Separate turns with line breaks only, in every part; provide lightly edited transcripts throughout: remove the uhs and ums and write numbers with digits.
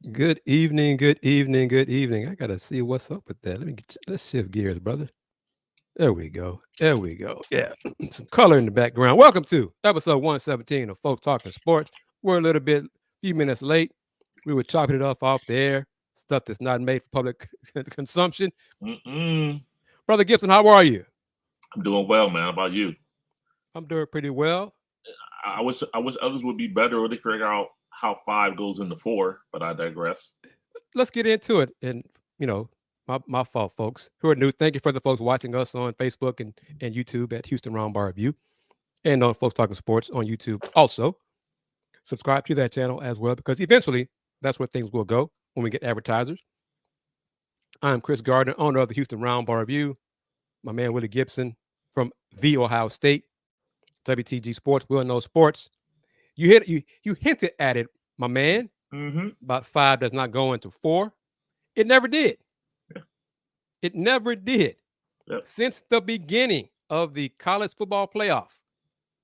Good evening, good evening, good evening. I gotta see what's up with that. Let's shift gears, brother. There we go. There we go. Yeah, some color in the background. Welcome to episode 117 of Folks Talking Sports. We're a little bit, few minutes late. We were chopping it off the air. Stuff that's not made for public consumption.
Mm-mm.
Brother Gibson, how are you?
I'm doing well, man. How about you?
I'm doing pretty well.
I wish others would be better or they figure out how five goes into four, but I digress.
Let's get into it. And you know, my fault, folks who are new. Thank you for the folks watching us on Facebook and YouTube at Houston Roundball Review, and on Folks Talking Sports on YouTube. Also, subscribe to that channel as well, because eventually that's where things will go when we get advertisers. I'm Kris Gardner, owner of the Houston Roundball Review. My man Willy Gibson from the Ohio State, WTG Sports. We'll know sports. You hinted at it, my man.
Mm-hmm.
About five does not go into four. It never did.
Yeah.
It never did.
Yep.
Since the beginning of the college football playoff,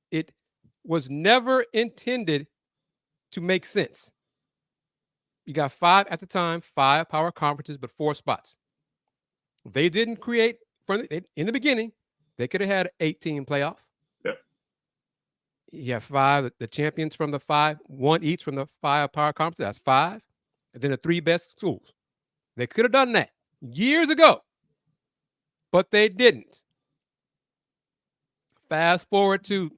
it was never intended to make sense. You got five at the time, five power conferences, but four spots. They didn't create in the beginning. They could have had an 8-team playoff.
Yep.
You have five, the champions from the five, one each from the five power conferences. That's five. And then the three best schools. They could have done that years ago, but they didn't. Fast forward to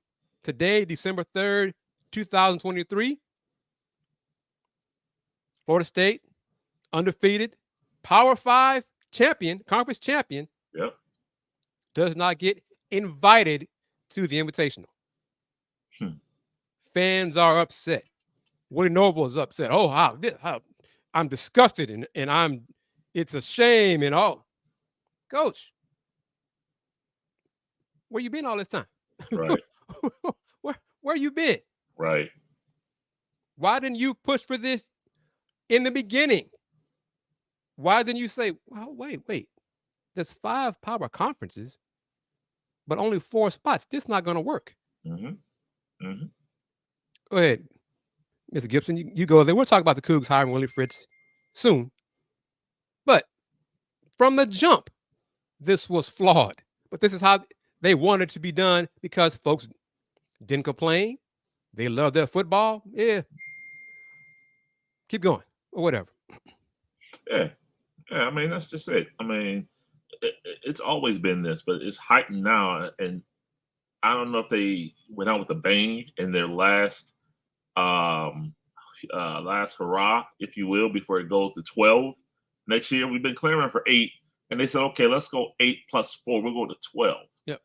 today, December 3rd, 2023. Florida State, undefeated, Power 5 champion, conference champion,
Yep.
does not get invited to the Invitational. Fans are upset. Willie Norville is upset. Oh, how I'm disgusted and it's a shame and all. Coach, where you been all this time?
Right.
where you been?
Right.
Why didn't you push for this in the beginning? Why didn't you say, well, wait, there's five power conferences, but only four spots. This is not going to work.
Mm-hmm. Mm-hmm.
Go ahead, Mr. Gibson. You go there. We'll talk about the Cougs hiring Willie Fritz soon. But from the jump, this was flawed. But this is how they wanted to be done, because folks didn't complain. They love their football. Yeah. Keep going or whatever.
Yeah. Yeah. I mean, that's just it. I mean, it's always been this, but it's heightened now. And I don't know if they went out with a bang in their last hurrah, if you will, before it goes to 12 next year. We've been clamoring for 8, and they said, okay, let's go 8 plus 4. We'll go to 12.
Yep.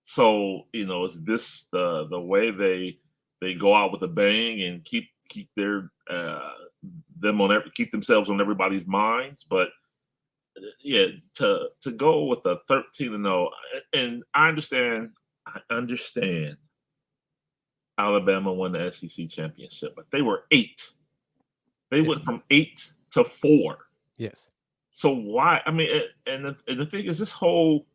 So, is this the way they go out with a bang and keep their keep themselves on everybody's minds? But yeah, to go with a 13-0, and I understand Alabama won the SEC championship, but they were 8. They went from 8 to 4.
Yes.
So why? I mean, and the thing is, this whole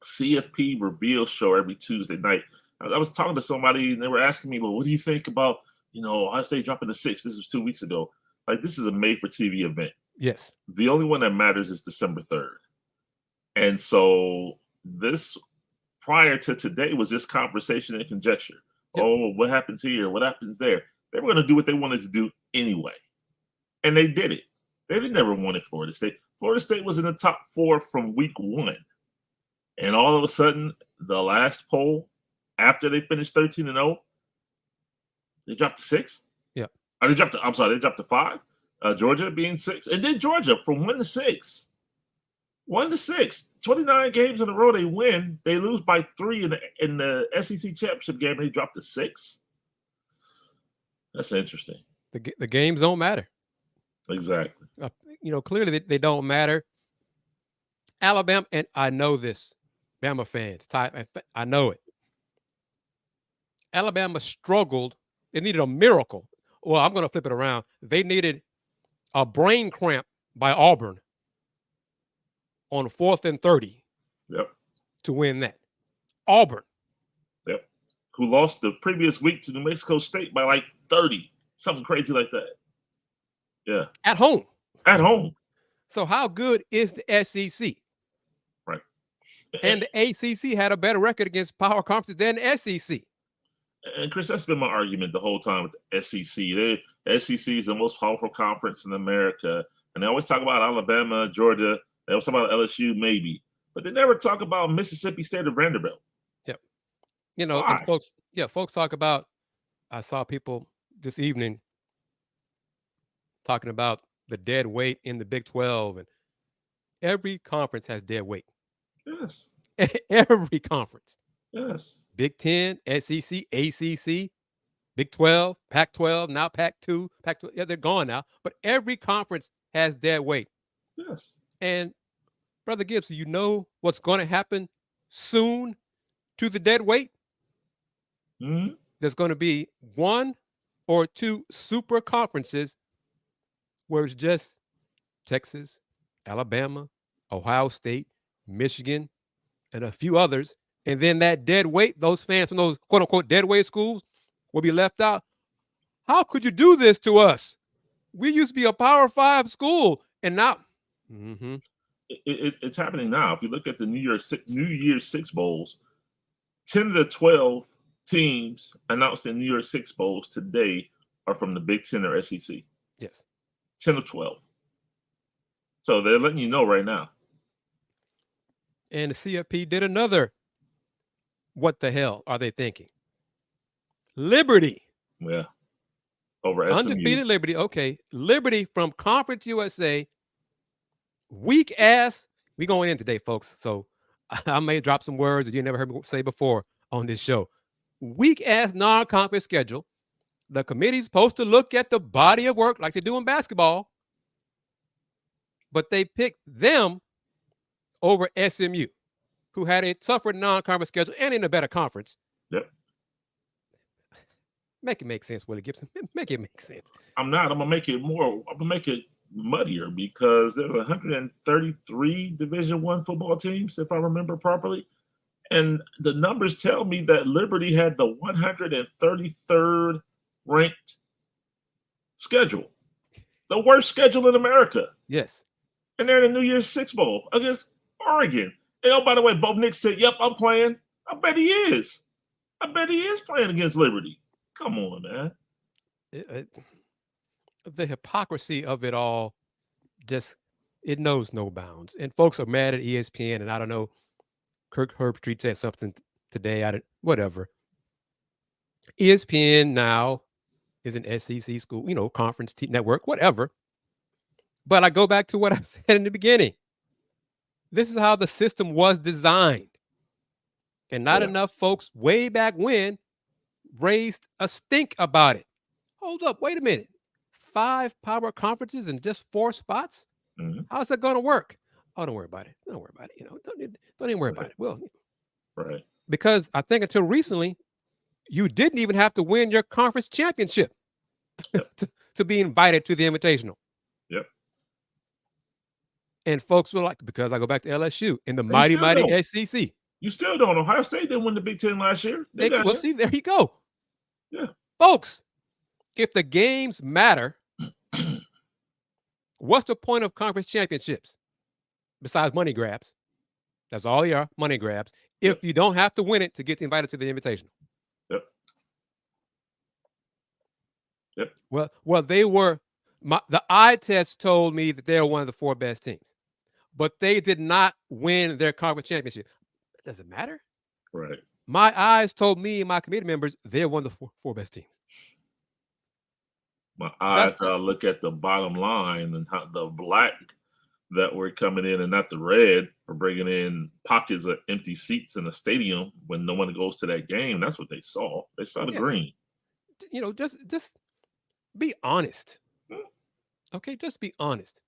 CFP reveal show every Tuesday night. I was talking to somebody and they were asking me, well, what do you think about, Ohio State dropping to 6? This was 2 weeks ago. Like, this is a made-for-TV event.
Yes.
The only one that matters is December 3rd. And so this, prior to today, was just conversation and conjecture. Yep. Oh, what happens here? What happens there? They were going to do what they wanted to do anyway. And they did it. They never wanted Florida State. Florida State was in the top 4 from week 1. And all of a sudden, the last poll, after they finished 13-0, they dropped to 6.
Yeah.
They dropped to 5. Georgia being 6. And then Georgia from 1 to 6. 1 to 6. 29 games in a row they win. They lose by 3 in the SEC championship game. They drop to 6. That's interesting.
The games don't matter.
Exactly.
Clearly they don't matter. Alabama, and I know this, Bama fans, I know it. Alabama struggled. They needed a miracle. Well, I'm going to flip it around. They needed a brain cramp by Auburn on 4th and 30.
Yep.
To win that. Auburn.
Yep. Who lost the previous week to New Mexico State by like 30. Something crazy like that. Yeah.
At home.
At home.
So how good is the SEC?
Right.
And the ACC had a better record against power conferences than the SEC.
And Kris, that's been my argument the whole time with the SEC. The SEC is the most powerful conference in America. And they always talk about Alabama, Georgia. They always talk about LSU, maybe. But they never talk about Mississippi State or Vanderbilt.
Yep. You know,
Why?
and folks talk about, I saw people this evening talking about the dead weight in the Big 12. And every conference has dead weight.
Yes.
Every conference.
Yes.
Big 10, SEC, ACC, Big 12, Pac-12, now Pac-2, Pac-12. Yeah, they're gone now. But every conference has dead weight.
Yes.
And Brother Gibson, you know what's going to happen soon to the dead weight?
Mm-hmm.
There's going to be 1 or 2 super conferences where it's just Texas, Alabama, Ohio State, Michigan, and a few others. And then that dead weight, those fans from those quote unquote dead weight schools will be left out. How could you do this to us? We used to be a Power 5 school, and now
it's happening now. If you look at the New Year's Six Bowls, 10 of the 12 teams announced in New Year's Six Bowls today are from the Big 10 or SEC.
Yes.
10 of 12. So they're letting you know right now.
And the CFP did another. What the hell are they thinking? Liberty.
Yeah. Over SMU.
Undefeated Liberty. Okay. Liberty from Conference USA. Weak ass. We going in today, folks. So I may drop some words that you never heard me say before on this show. Weak ass non-conference schedule. The committee's supposed to look at the body of work like they do in basketball. But they picked them over SMU, who had a tougher non-conference schedule and in a better conference.
Yep.
Make it make sense, Willy Gibson. Make it make sense.
I'm gonna make it muddier because there are 133 Division I football teams, if I remember properly. And the numbers tell me that Liberty had the 133rd ranked schedule. The worst schedule in America.
Yes.
And they're in the New Year's Six Bowl against Oregon. And oh, by the way, Bo Nix said, yep, I'm playing. I bet he is. I bet he is playing against Liberty. Come on, man.
The hypocrisy of it all, just, it knows no bounds. And folks are mad at ESPN, and I don't know, Kirk Herbstreit said something today, whatever. ESPN now is an SEC school, conference network, whatever. But I go back to what I said in the beginning. This is how the system was designed. And not enough folks way back when raised a stink about it. Hold up, wait a minute. 5 power conferences and just 4 spots?
Mm-hmm.
How's that going to work? Oh, don't worry about it. Don't worry about it. Don't even worry about it. Well,
right.
Because I think until recently, you didn't even have to win your conference championship to be invited to the Invitational.
Yep.
And folks were like, because I go back to LSU in the mighty SEC.
You still don't. Ohio State didn't win the Big Ten last year.
See, there you go.
Yeah.
Folks, if the games matter, what's the point of conference championships? Besides money grabs. That's all they are, money grabs. If you don't have to win it to get invited to the Invitational.
Yep.
Well, they were, the eye test told me that they were one of the 4 best teams. But they did not win their conference championship. Does it matter?
Right.
My eyes told me and my committee members they're one of the 4 best teams.
My eyes look at the bottom line and how the black that were coming in and not the red for bringing in pockets of empty seats in a stadium when no one goes to that game. That's what they saw. They saw the green.
Just be honest. Okay, just be honest.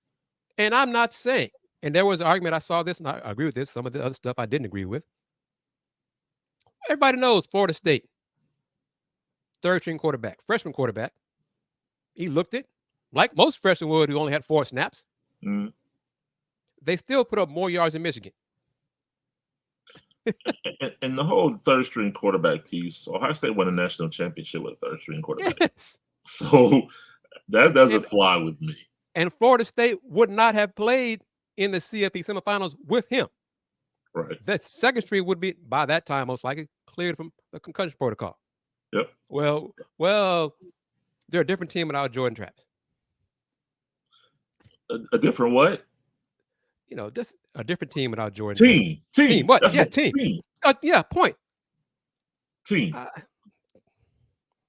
And I'm not saying, and there was an argument, I saw this, and I agree with this. Some of the other stuff I didn't agree with. Everybody knows Florida State, 3rd-string quarterback, freshman quarterback. He looked it like most freshmen would who only had 4 snaps.
Mm-hmm.
They still put up more yards than Michigan.
and the whole 3rd-string quarterback piece, Ohio State won a national championship with a 3rd-string quarterback.
Yes.
So That doesn't fly with me.
And Florida State would not have played in the CFP semifinals with him.
Right.
That second string would be, by that time, most likely cleared from the concussion protocol.
Yep.
Well, they're a different team without Jordan Travis.
A different what?
Just a different team without Jordan Travis.
Team.
What?
That's
Yeah, team. Point.
Team.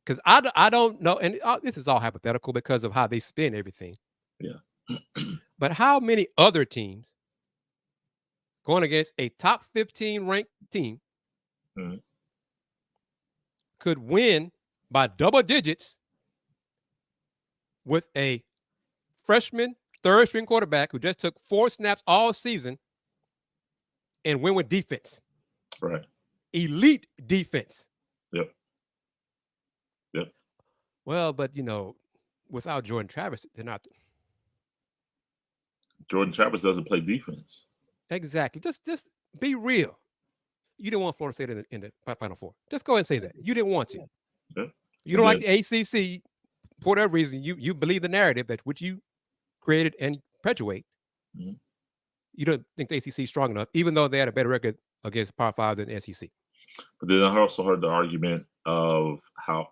Because I don't know, and this is all hypothetical because of how they spin everything.
Yeah.
But how many other teams going against a top 15 ranked team could win by double digits with a freshman third string quarterback who just took 4 snaps all season and win with defense?
Right.
Elite defense.
Yep.
Well, but without Jordan Travis, they're not.
Jordan Travis doesn't play defense.
Exactly. Just be real. You didn't want Florida State in the Final Four. Just go ahead and say that. You didn't want to.
Yeah.
You don't like the ACC for whatever reason. You believe the narrative that which you created and perpetuate.
Mm-hmm.
You don't think the ACC is strong enough, even though they had a better record against Power 5 than the SEC.
But then I also heard the argument of how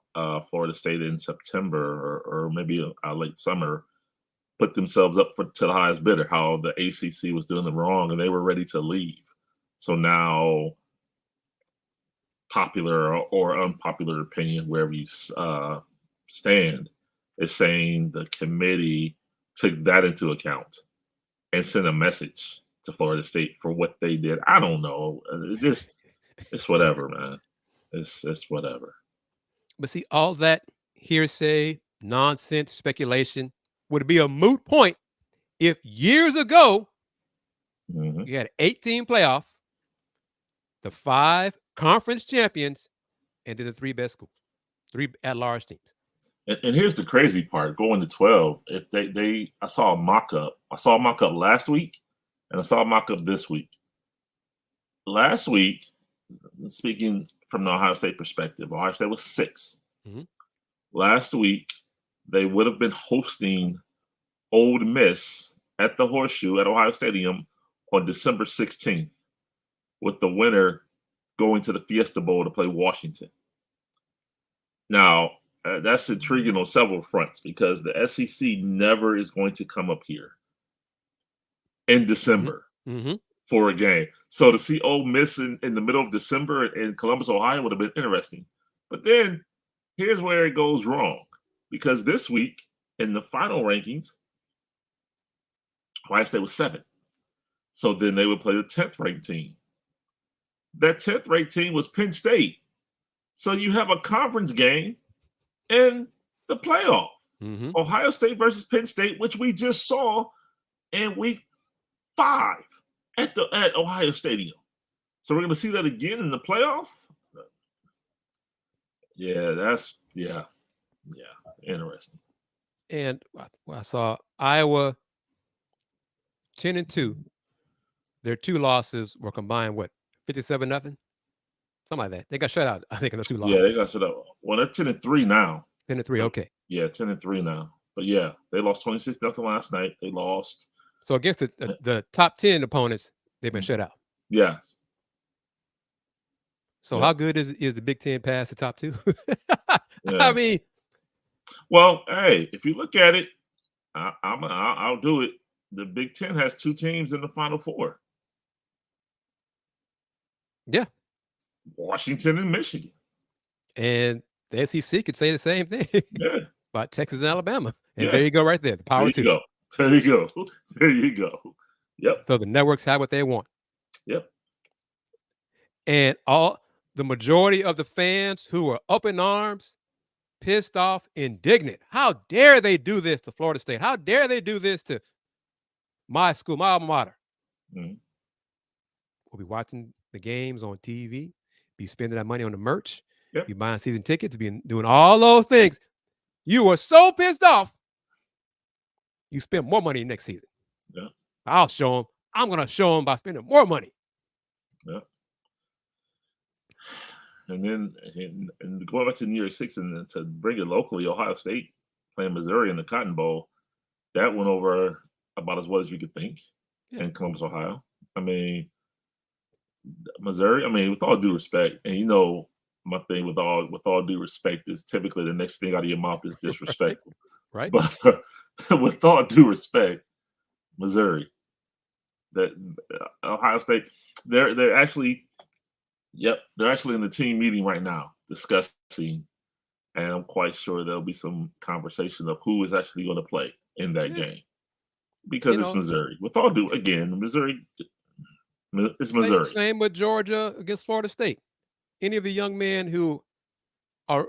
Florida State in September or maybe late summer put themselves up to the highest bidder, how the ACC was doing them wrong and they were ready to leave. So now, popular or unpopular opinion, wherever you stand, is saying the committee took that into account and sent a message to Florida State for what they did. I don't know. It's whatever, man. It's whatever.
But see, all that hearsay, nonsense, speculation would be a moot point if years ago you had an 8-team playoff, the 5 conference champions, and then the 3 best schools, 3 at-large teams.
And here's the crazy part: going to 12. If I saw a mock-up. I saw a mock-up last week, and I saw a mock-up this week. Last week, speaking from the Ohio State perspective, Ohio State was 6.
Mm-hmm.
Last week, they would have been hosting Ole Miss at the Horseshoe at Ohio Stadium on December 16th, with the winner going to the Fiesta Bowl to play Washington. Now, that's intriguing on several fronts because the SEC never is going to come up here in December for a game. So to see Ole Miss in the middle of December in Columbus, Ohio would have been interesting. But then here's where it goes wrong, because this week in the final rankings, Ohio State was 7. So then they would play the 10th ranked team. That 10th ranked team was Penn State. So you have a conference game in the playoff. Ohio State versus Penn State, which we just saw in week 5 at Ohio Stadium. So we're going to see that again in the playoff. Yeah, interesting.
And I saw Iowa 10-2. Their 2 losses were combined, 57-0? Something like that. They got shut out, I think, in the 2 losses.
Yeah, they got shut out. Well, they're 10-3 now.
10-3, okay.
Yeah, 10-3 now. But yeah, they lost 26-0 last night. They lost.
So against the top 10 opponents, they've been shut out.
Yes.
So how good is the Big Ten past the top 2?
Yeah.
I mean,
well, hey, if you look at it, I'll do it. The Big Ten has 2 teams in the Final Four.
Yeah.
Washington and Michigan.
And the SEC could say the same thing about Texas and Alabama. And there you go right there. The power
there you go. There you go. Yep.
So the networks have what they want.
Yep.
And the majority of the fans who are up in arms, pissed off, indignant. How dare they do this to Florida State? How dare they do this to my school, my alma mater? We'll be watching the games on TV, be spending that money on the merch, be buying season tickets, be doing all those things. You were so pissed off, you spend more money next season.
Yeah.
I'll show them. I'm going to show them by spending more money.
Yeah. And then and going back to New York 6 and to bring it locally, Ohio State playing Missouri in the Cotton Bowl. That went over about as well as you could think in Columbus, Ohio. I mean, Missouri. I mean, with all due respect, and my thing with all due respect is typically the next thing out of your mouth is disrespectful.
Right.
But with all due respect, Missouri, that Ohio State, they're actually, they're actually in the team meeting right now discussing, and I'm quite sure there'll be some conversation of who is actually going to play in that game because it's Missouri. With all due, again, Missouri, it's Missouri.
Same with Georgia against Florida State. Any of the young men who are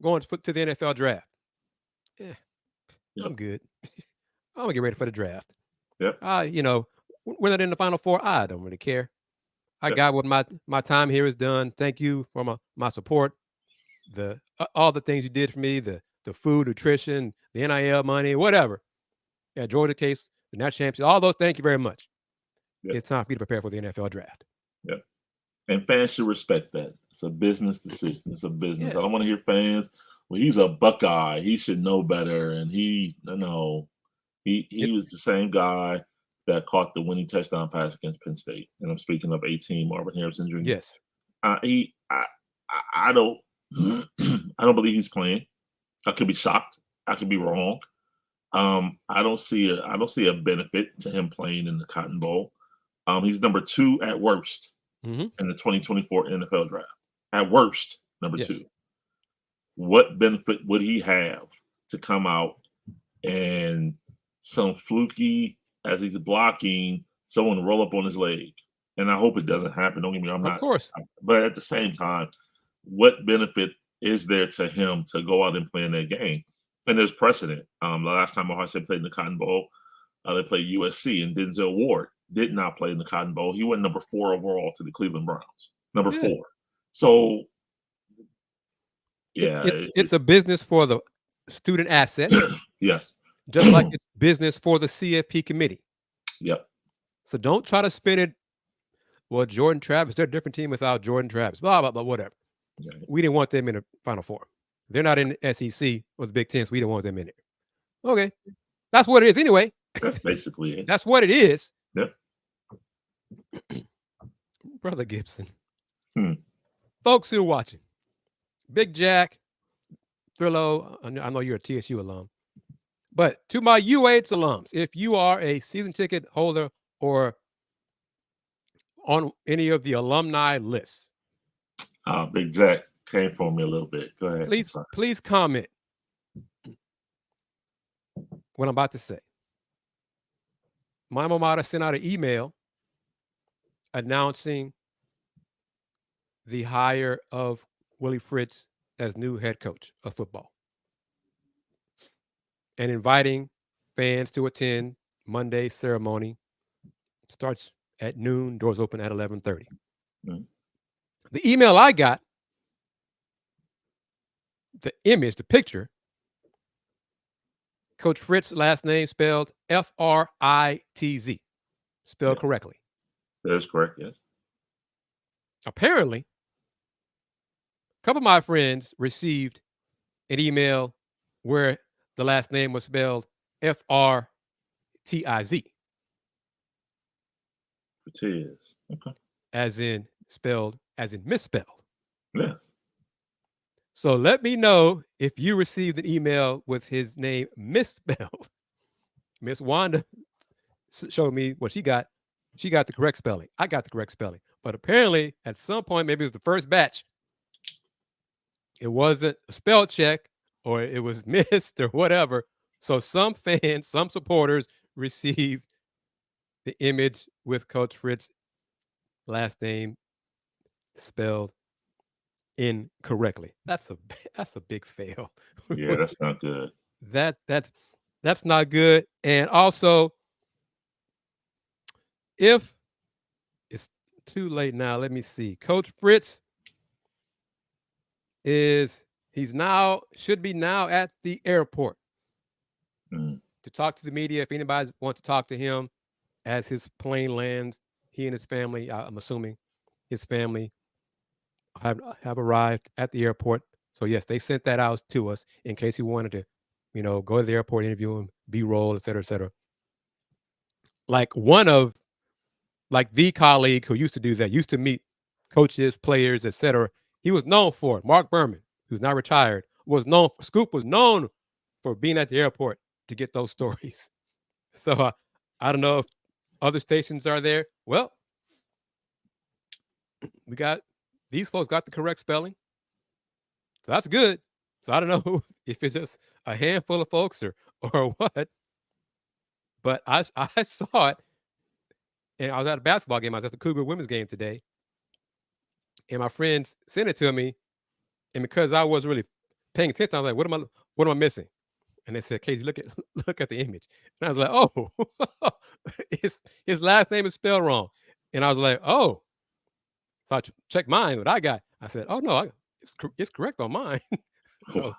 going to the NFL draft, I'm good. I'm gonna get ready for the draft.
Yep.
We're not in the Final Four. I don't really care. I got what my time here is done. Thank you for my support. All the things you did for me, the food, nutrition, the NIL money, whatever. Yeah, Georgia case, the national championship, all those. Thank you very much. Yep. It's time for me to prepare for the NFL draft.
Yep. And fans should respect that. It's a business decision. It's a business.
Yes.
I don't want to hear fans, well, he's a Buckeye. He should know better. And he was the same guy that caught the winning touchdown pass against Penn State. And I'm speaking of 18 Marvin Harrison Jr.
Yes.
I don't believe he's playing. I could be shocked. I could be wrong. I don't see a benefit to him playing in the Cotton Bowl. He's number 2 at worst in the 2024 NFL draft. At worst, number 2. What benefit would he have to come out and some fluky, as he's blocking, someone roll up on his leg? And I hope it doesn't happen. Don't get me wrong.
Of course.
But at the same time, what benefit is there to him to go out and play in that game? And there's precedent. The last time Ohio State played in the Cotton Bowl, they played USC, and Denzel Ward did not play in the Cotton Bowl. He went number 4 overall to the Cleveland Browns. Number 4. So,
it's a business for the student assets.
Yes.
Just like it's business for the CFP committee.
Yep.
So don't try to spin it. Well, Jordan Travis, they're a different team without Jordan Travis. Blah, blah, blah, whatever. Yeah. We didn't want them in the Final Four. They're not in the SEC or the Big Ten, so we didn't want them in there. Okay. That's what it is anyway.
That's basically it.
That's what it is.
Yep.
Brother Gibson. Folks who are watching. Big Jack, Thrillo, I know you're a TSU alum. But to my UH alums, if you are a season ticket holder or on any of the alumni lists.
Big Jack came for me a little bit. Go ahead.
Please comment what I'm about to say. My alma mater sent out an email announcing the hire of Willie Fritz as new head coach of football and inviting fans to attend Monday ceremony. Starts at noon, doors open at 11:30. The email I got, the image, the picture, Coach Fritz, last name spelled Fritz, spelled correctly.
That is correct, yes.
Apparently, a couple of my friends received an email where the last name was spelled Fritz.
It is. Okay.
As in misspelled.
Yes.
So let me know if you received an email with his name misspelled. Miss Wanda showed me what she got. She got the correct spelling. I got the correct spelling. But apparently, at some point, maybe it was the first batch, it wasn't a spell check or it was missed or whatever. So some fans, some supporters received the image with Coach Fritz last name spelled incorrectly. That's a big fail.
Yeah, that's not good.
That's not good. And also, if it's too late now, let me see. Coach Fritz should be now at the airport to talk to the media. If anybody wants to talk to him as his plane lands, he and his family, I'm assuming his family have arrived at the airport. So yes, they sent that out to us in case he wanted to go to the airport, interview him, B-roll, et cetera, et cetera. Like the colleague who used to do that, used to meet coaches, players, et cetera. He was known for it. Mark Berman, who's now retired, Scoop was known for being at the airport to get those stories. So I don't know if other stations are there. Well, these folks got the correct spelling. So that's good. So I don't know if it's just a handful of folks or what. But I saw it, and I was at a basketball game. I was at the Cougar women's game today, and my friends sent it to me. And because I wasn't really paying attention, I was like, "What am I missing?" And they said, "Casey, look at the image." And I was like, "Oh, his last name is spelled wrong." And I was like, "Oh." So I checked mine, what I got. I said, "Oh no, it's correct on mine." So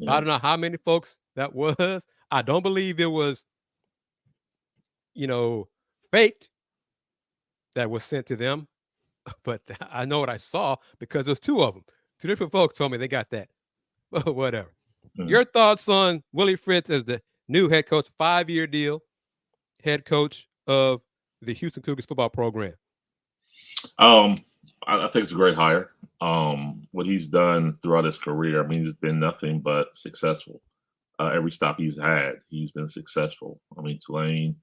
I don't know how many folks that was. I don't believe it was, faked that was sent to them, but I know what I saw because there's two of them. Two different folks told me they got that. But whatever. Your thoughts on Willie Fritz as the new head coach, 5-year deal, head coach of the Houston Cougars football program?
I think it's a great hire. What he's done throughout his career, I mean, he's been nothing but successful. Every stop he's had, he's been successful. I mean, Tulane,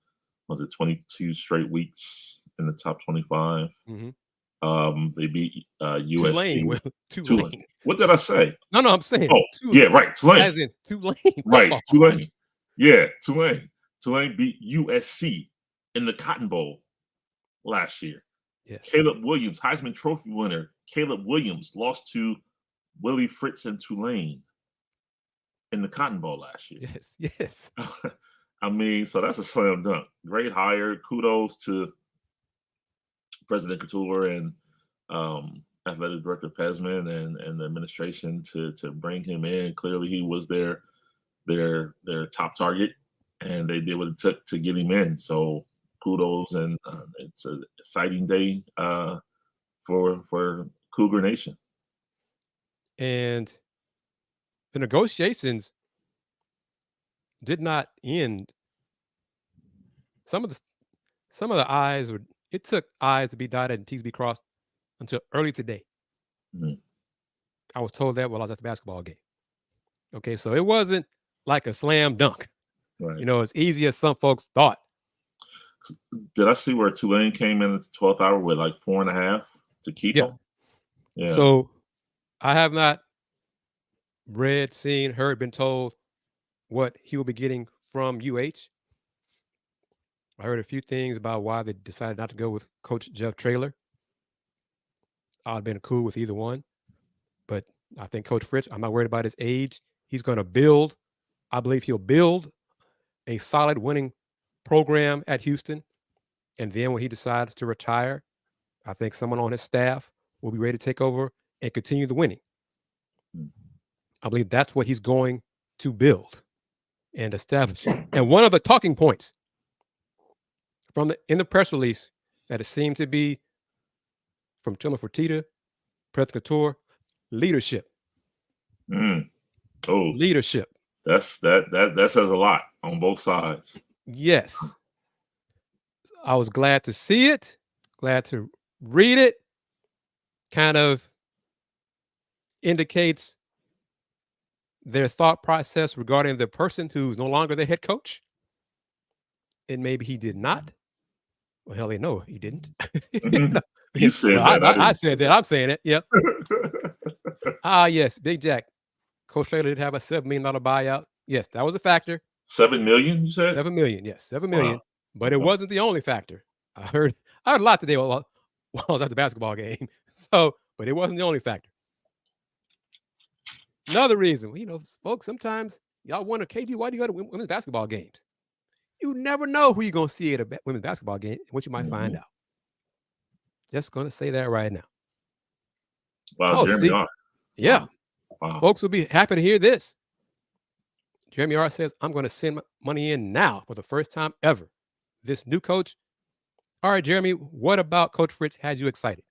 was it 22 straight weeks in the top 25?
Mm-hmm.
They beat USC.
Tulane.
What did I say?
No, I'm saying.
Oh, yeah, right. Tulane.
As in Tulane.
Right, Tulane. Yeah, Tulane. Tulane beat USC in the Cotton Bowl last year. Yes. Caleb Williams, Heisman Trophy winner, Caleb Williams lost to Willie Fritz and Tulane in the Cotton Bowl last year.
Yes.
I mean, so that's a slam dunk. Great hire. Kudos to President Couture and Athletic Director Pesman and the administration to bring him in. Clearly, he was their top target, and they did what it took to get him in. So kudos, and it's an exciting day for Cougar Nation.
And the negotiations did not end. Some of the I's were. It took I's to be dotted and T's to be crossed until early today.
Mm-hmm.
I was told that while I was at the basketball game. Okay, so it wasn't like a slam dunk.
Right.
As easy as some folks thought.
Did I see where Tulane came in at the 12th hour with like 4.5 to keep him?
Yeah. So I have not read, seen, heard, been told what he will be getting from UH. I heard a few things about why they decided not to go with Coach Jeff Traylor. I'd have been cool with either one. But I think Coach Fritz, I'm not worried about his age. He's going to build. I believe he'll build a solid winning program at Houston. And then when he decides to retire, I think someone on his staff will be ready to take over and continue the winning. I believe that's what he's going to build and establish. And one of the talking points in the press release that it seemed to be from Tillman Fertitta, President Couture, leadership.
Oh,
leadership.
That says a lot on both sides.
Yes. I was glad to see it, glad to read it. Kind of indicates their thought process regarding the person who's no longer the head coach. And maybe he did not. Well, hell, no, he didn't.
You said that.
I said that. I'm saying it. Yep. Yes, Big Jack. Coach Traylor did have a $7 million buyout. Yes, that was a factor.
$7 million, you said?
$7 million, yes, $7 million. Wow. But it wasn't the only factor. I heard a lot today while I was at the basketball game. But it wasn't the only factor. Another reason, folks, sometimes y'all wonder, KG, why do you go to women's basketball games? You never know who you're going to see at a women's basketball game, what you might find out. Just going to say that right now.
Wow, Jeremy R.
Yeah. Wow. Folks will be happy to hear this. Jeremy R. says, I'm going to send money in now for the first time ever. This new coach. All right, Jeremy, what about Coach Fritz has you excited?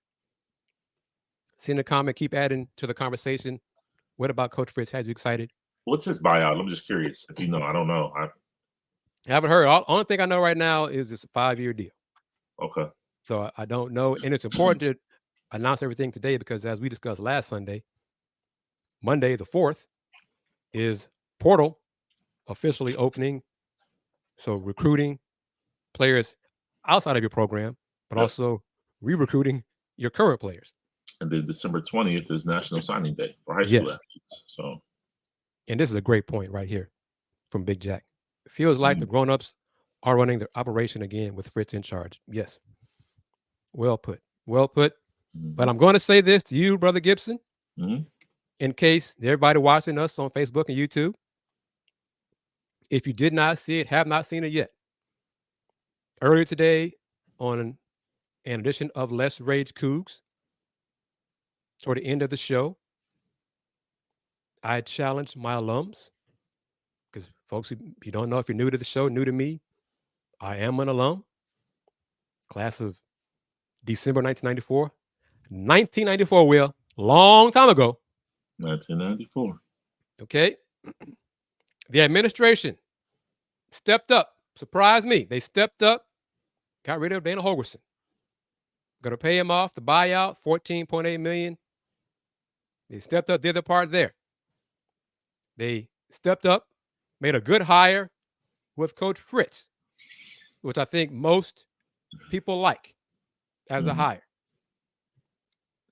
Send a comment, keep adding to the conversation. What about Coach Fritz has you excited?
What's his buyout? I'm just curious. If you know, I don't know. I
haven't heard. Only thing I know right now is it's a 5-year deal.
Okay.
So I don't know. And it's important to announce everything today because as we discussed last Sunday, Monday the 4th is portal officially opening. So recruiting players outside of your program, but also re-recruiting your current players.
And then December 20th is National Signing Day for high school athletes. So,
and this is a great point right here from Big Jack. It feels like the grownups are running their operation again with Fritz in charge. Yes. Well put. Well put. But I'm going to say this to you, Brother Gibson, in case everybody watching us on Facebook and YouTube, if you did not see it, have not seen it yet, earlier today on an edition of Let's Rage Cougs, toward the end of the show, I challenged my alums, because folks, if you don't know, if you're new to the show, new to me, I am an alum, class of December 1994. 1994, Will, long time ago.
1994.
Okay. The administration stepped up, surprised me. They stepped up, got rid of Dana Holgerson. Going to pay him off the buyout, $14.8 million. They stepped up, did their part there. They stepped up, made a good hire with Coach Fritz, which I think most people like as a hire.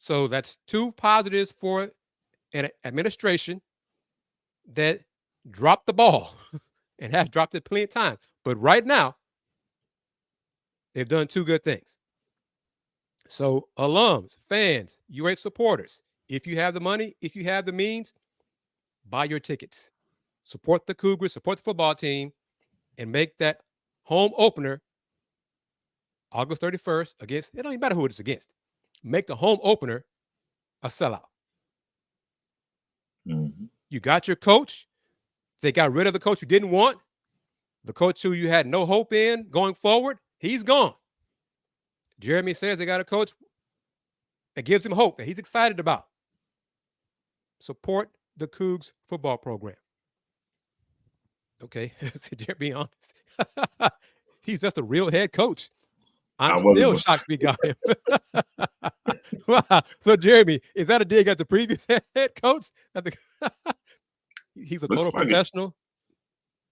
So that's two positives for an administration that dropped the ball and have dropped it plenty of times. But right now, they've done two good things. So alums, fans, UH supporters, if you have the money, if you have the means, buy your tickets. Support the Cougars, support the football team, and make that home opener August 31st against, it don't even matter who it's against. Make the home opener a sellout. You got your coach. They got rid of the coach you didn't want. The coach who you had no hope in going forward, he's gone. Jeremy says they got a coach that gives him hope that he's excited about. Support the Cougs football program. Okay, be honest. He's just a real head coach. I'm still shocked we got him. Wow. So, Jeremy, is that a dig at the previous head coach? He's a total professional.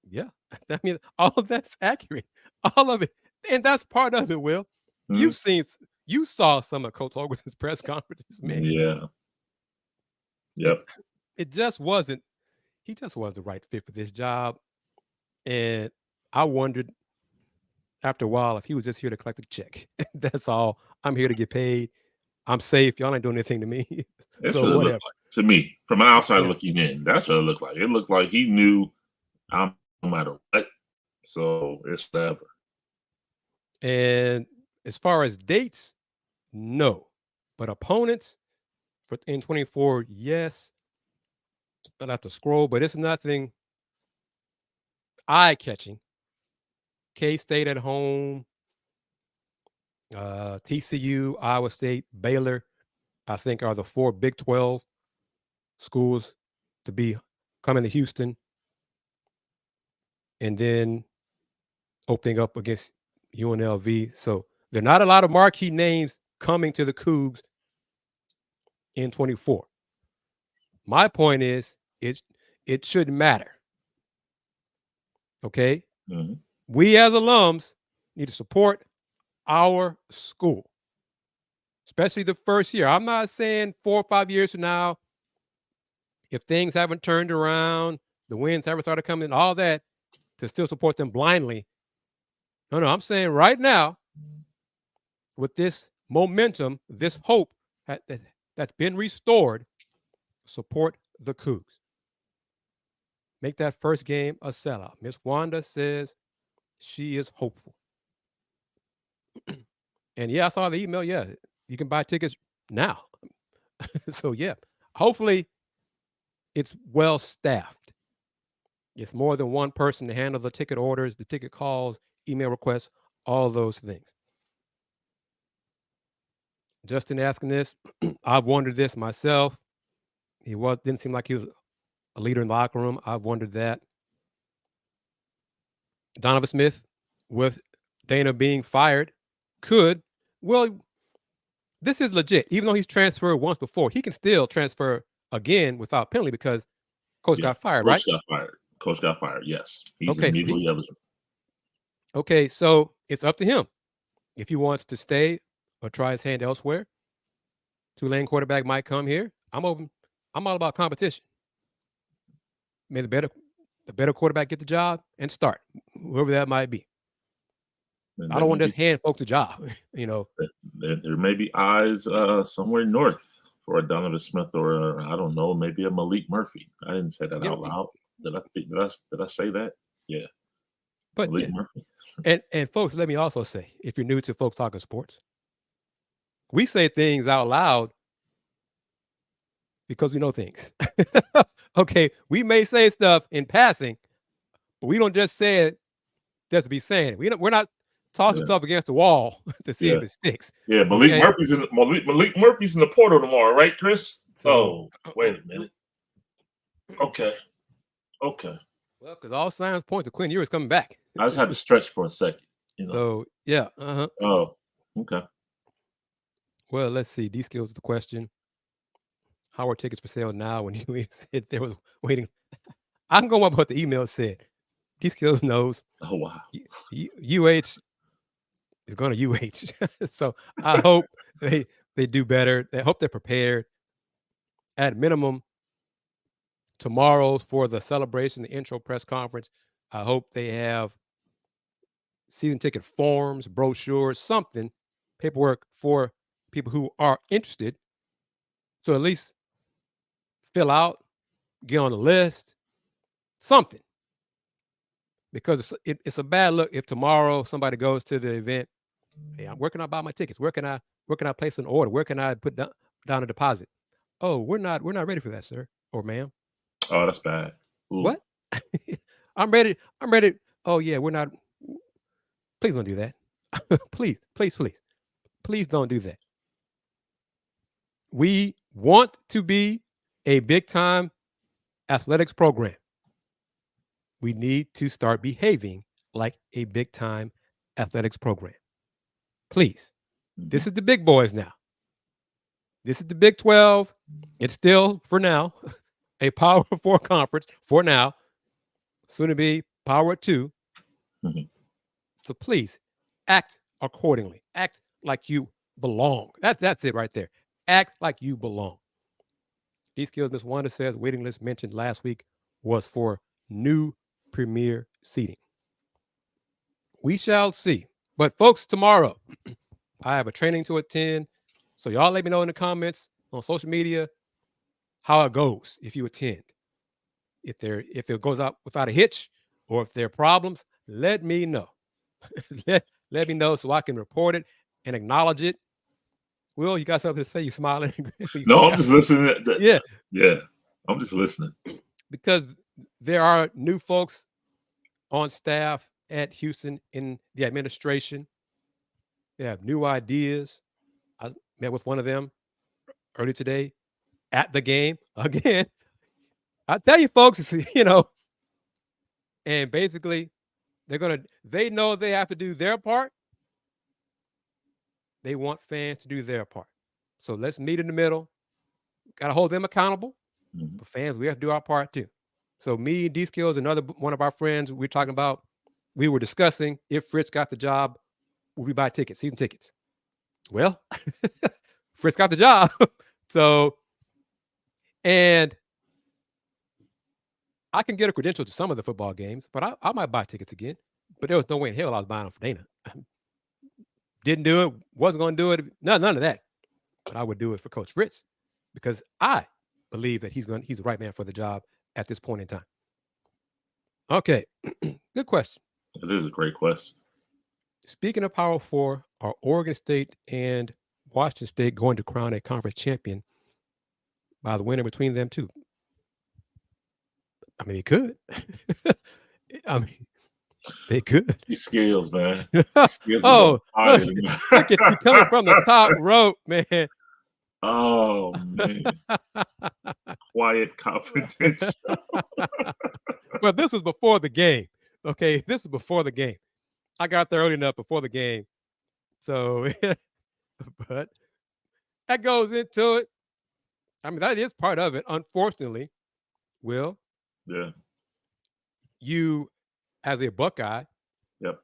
Yeah. I mean, all of that's accurate. All of it. And that's part of it, Will. You saw some of Coach Holgerson's press conferences, man.
Yeah. Yep.
It just wasn't, he just wasn't the right fit for this job. And I wondered after a while if he was just here to collect a check. That's all. I'm here to get paid. I'm safe. Y'all ain't doing anything to me.
That's so what it looked like to me, from an outside looking in. That's what it looked like. It looked like he knew I'm no matter what. So it's whatever.
And as far as dates, no. But opponents for in 24, yes. I'd have to scroll, but it's nothing eye-catching. K-State at home, TCU, Iowa State, Baylor, I think are the 4 Big 12 schools to be coming to Houston. And then opening up against UNLV. So there are not a lot of marquee names coming to the Cougs in 24. My point is, it shouldn't matter. Okay? We as alums need to support our school, especially the first year. I'm not saying 4 or 5 years from now, if things haven't turned around, the wins haven't started coming, all that, to still support them blindly. No, I'm saying right now, with this momentum, this hope that's been restored, support the Cougs. Make that first game a sellout. Miss Wanda says she is hopeful. And yeah, I saw the email. Yeah, you can buy tickets now. So yeah, hopefully it's well staffed. It's more than one person to handle the ticket orders, the ticket calls, email requests, all those things. Justin asking this, I've wondered this myself. Didn't seem like he was a leader in the locker room. I've wondered that. Donovan Smith, with Dana being fired, this is legit. Even though he's transferred once before, he can still transfer again without penalty because Coach got fired, right?
Coach got fired, yes. He's
okay,
immediately eligible.
Okay, so it's up to him. If he wants to stay or try his hand elsewhere, Tulane quarterback might come here. I'm open. I'm all about competition. May the better quarterback get the job and start, whoever that might be. And I don't want to just hand folks a job,
There may be eyes somewhere north for a Donovan Smith or I don't know, maybe a Malik Murphy. I didn't say that out loud. Did I say that? Yeah.
But Malik Murphy. And folks, let me also say, if you're new to Folks Talking Sports, we say things out loud because we know things. Okay, we may say stuff in passing, but we don't just say it just to be saying it. We're not tossing stuff against the wall to see if it sticks.
Yeah, Malik Murphy's in the portal tomorrow, right, Kris? So, wait a minute. Okay.
Well, because all signs point to Quinn Ewers coming back.
I just had to stretch for a second.
So, yeah.
Oh, okay.
Well, let's see. D-Skills is the question. How are tickets for sale now when you said there was waiting? I'm going up what the email said. D-Skills knows.
Oh, wow.
UH is going to UH. So I hope they do better. I hope they're prepared. At minimum, tomorrow for the celebration, the intro press conference, I hope they have season ticket forms, brochures, something, paperwork for people who are interested. So at least fill out, get on the list, something. Because it's a bad look if tomorrow somebody goes to the event. Hey, where can I buy my tickets? Where can I place an order? Where can I put down a deposit? Oh, we're not ready for that, sir or ma'am.
Oh, that's bad. Ooh.
What? I'm ready. Oh yeah, we're not. Please don't do that. Please don't do that. We want to be a big time athletics program. We need to start behaving like a big time athletics program. Please. Mm-hmm. This is the big boys now. This is the Big 12. It's still, for now, a Power 4 conference for now. Soon to be Power 2. Mm-hmm. So please act accordingly. Act like you belong. That's it right there. Act like you belong. D-Skills Miss Wanda says waiting list mentioned last week was for new premier seating. We shall see. But folks, tomorrow I have a training to attend. So y'all let me know in the comments on social media how it goes if you attend. If it goes out without a hitch or if there are problems, let me know. let me know so I can report it and acknowledge it. Will, you got something to say? You smiling?
No, I'm just listening.
Yeah.
I'm just listening.
Because there are new folks on staff at Houston in the administration. They have new ideas. I met with one of them early today at the game. Again, I tell you folks, and basically they know they have to do their part. They want fans to do their part. So let's meet in the middle. Got to hold them accountable. Mm-hmm. But fans, we have to do our part too. So me, D-Skills, another one of our friends, we were discussing if Fritz got the job, would we buy tickets, season tickets? Well, Fritz got the job. So, and I can get a credential to some of the football games, but I might buy tickets again. But there was no way in hell I was buying them for Dana. Didn't do it, wasn't going to do it. None of that. But I would do it for Coach Fritz because I believe that he's the right man for the job at this point in time. Okay. Good question.
It is a great question.
Speaking of Power 4, are Oregon State and Washington State going to crown a conference champion by the winner between them two? I mean, it could. They could.
These skills, man.
Look at you coming from the top rope, man.
Oh man, quiet confidential.
Well, this was before the game. Okay, this is before the game. I got there early enough before the game, so but that goes into it. I mean, that is part of it. Unfortunately, Will,
Yeah.
you as a Buckeye,
Yep.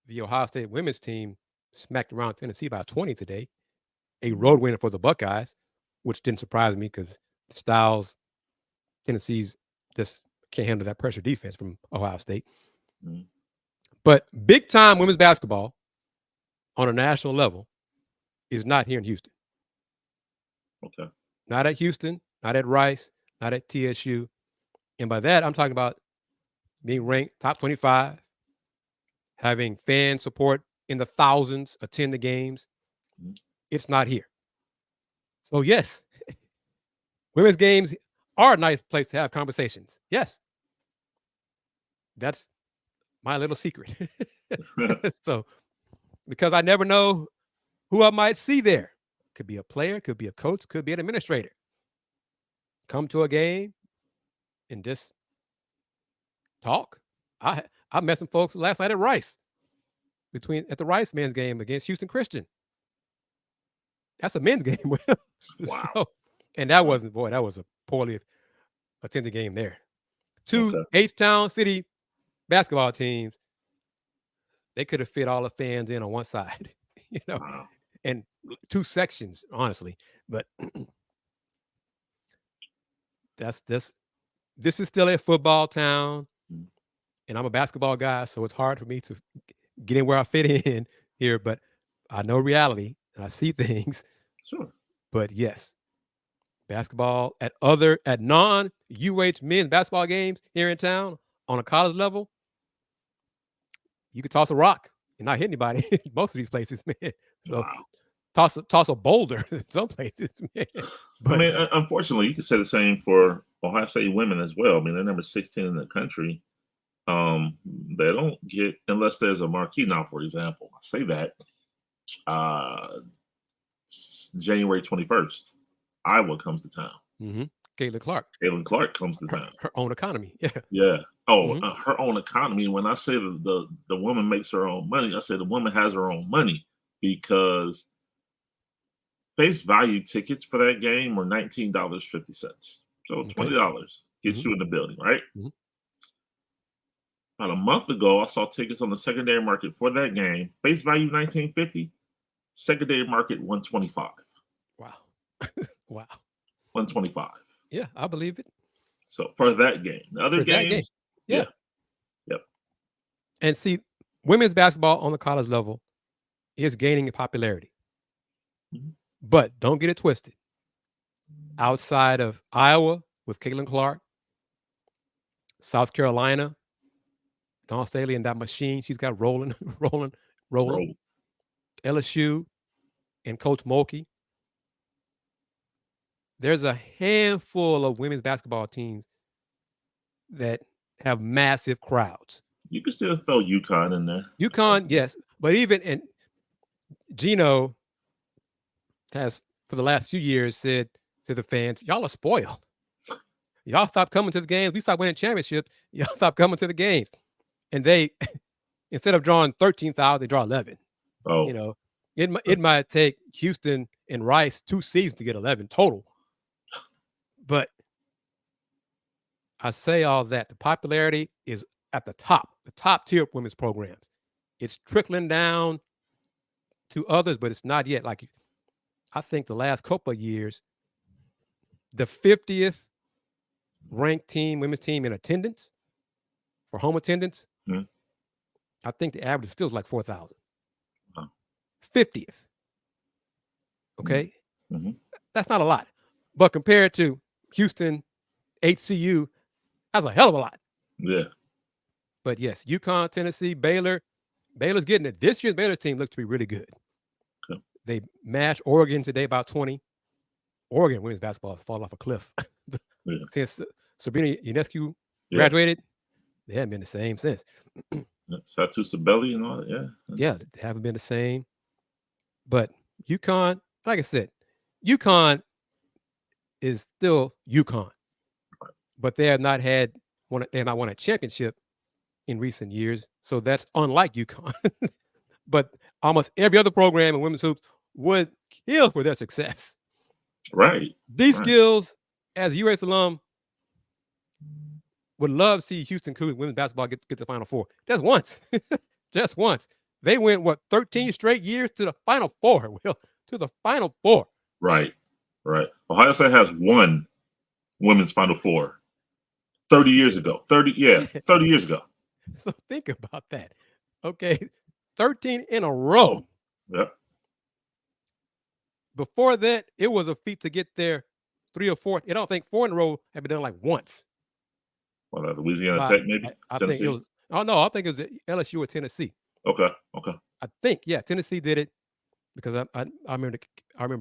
the Ohio State women's team smacked around Tennessee by 20 today. A
Mhm.
road winner for the Buckeyes, which didn't surprise me because Styles, Tennessee's just can't handle that pressure defense from Ohio State.
Mhm.
But big time women's basketball on a national level is not here in Houston.
Okay.
Not at Houston, not at Rice, not at TSU. And by that, I'm talking about being ranked top 25, having fan support in the thousands attend the games.
Mhm.
It's not here. So, yes, women's games are a nice place to have conversations. Yes. That's my little secret. So, because I never know who I might see there. Could be a player, could be a coach, could be an administrator. Come to a game and just talk. I met some folks last night at Rice at the Rice men's game against Houston Christian. That's a men's game.
Wow.
So, and that was a poorly attended game there. Two
Okay.
H-Town City basketball teams, they could have fit all the fans in on one side,
Wow.
and two sections, honestly. But this is still a football town,
Mhm.
and I'm a basketball guy, so it's hard for me to get in where I fit in here. But I know reality, and I see things.
Sure.
But yes, basketball at non-UH men's basketball games here in town on a college level, you could toss a rock and not hit anybody. Most of these places, man. So
Wow.
toss a boulder in some places, man.
I
But
mean, unfortunately, you could say the same for Ohio State women as well. I mean, they're number 16 in the country. They don't get, unless there's a marquee. Now, for example, I say that January 21st, Iowa comes to town.
Caitlin
Clark comes to town.
Her own economy. Yeah.
Yeah. Oh, her own economy. When I say the woman makes her own money, I say the woman has her own money, because face value tickets for that game were $19.50. So $20 gets you in the building, right? About a month ago, I saw tickets on the secondary market for that game. Face value $19.50, secondary market $125.
Wow. Wow.
$125.
Yeah, I believe it.
So for that game, the other games,
yeah.
Yep.
And see, women's basketball on the college level is gaining in popularity. But don't get it twisted. Outside of Iowa with Caitlin Clark, South Carolina, Dawn Staley and that machine she's got rolling. LSU and Coach Mulkey. There's a handful of women's basketball teams that have massive crowds.
You can still throw UConn in there.
UConn, yes. But even Gino has, for the last few years, said to the fans, y'all are spoiled. Y'all stop coming to the games. We stop winning championships. Y'all stop coming to the games. And they, instead of drawing 13,000, they draw 11.
Oh.
It might take Houston and Rice 2 seasons to get 11 total. But I say all that. The popularity is at the top tier of women's programs. It's trickling down to others, but it's not yet. Like, I think the last couple of years, the 50th ranked women's team in attendance, for home attendance, I think the average still is like 4,000. 50th. Okay? That's not a lot. But compared to Houston, HCU, that's a hell of a lot.
Yeah.
But yes, UConn, Tennessee, Baylor's getting it. This year's Baylor team looks to be really good.
Okay.
They mashed Oregon today about 20. Oregon women's basketball has fallen off a cliff. Since Sabrina Ionescu graduated, they haven't been the same since.
Satu Sabelli and all that,
Yeah, they haven't been the same. But UConn, like I said, UConn is still UConn, but they have not won a championship in recent years. So that's unlike UConn. But almost every other program in women's hoops would kill for their success.
Right.
These skills, as a UAS alum, would love to see Houston Cougars women's basketball get to the Final Four. Just once. Just once. They went, 13 straight years to the Final Four, Will. To the Final Four.
Right. Right. Ohio State has won women's Final Four 30 years ago. 30 years ago.
So think about that. Okay. 13 in a row.
Yep.
Before that, it was a feat to get there 3 or 4. I don't think 4 in a row had been done like once.
Well, Louisiana Tech, maybe?
I think it was. Oh, no, I think it was LSU or Tennessee.
Okay.
I think, Tennessee did it because I remember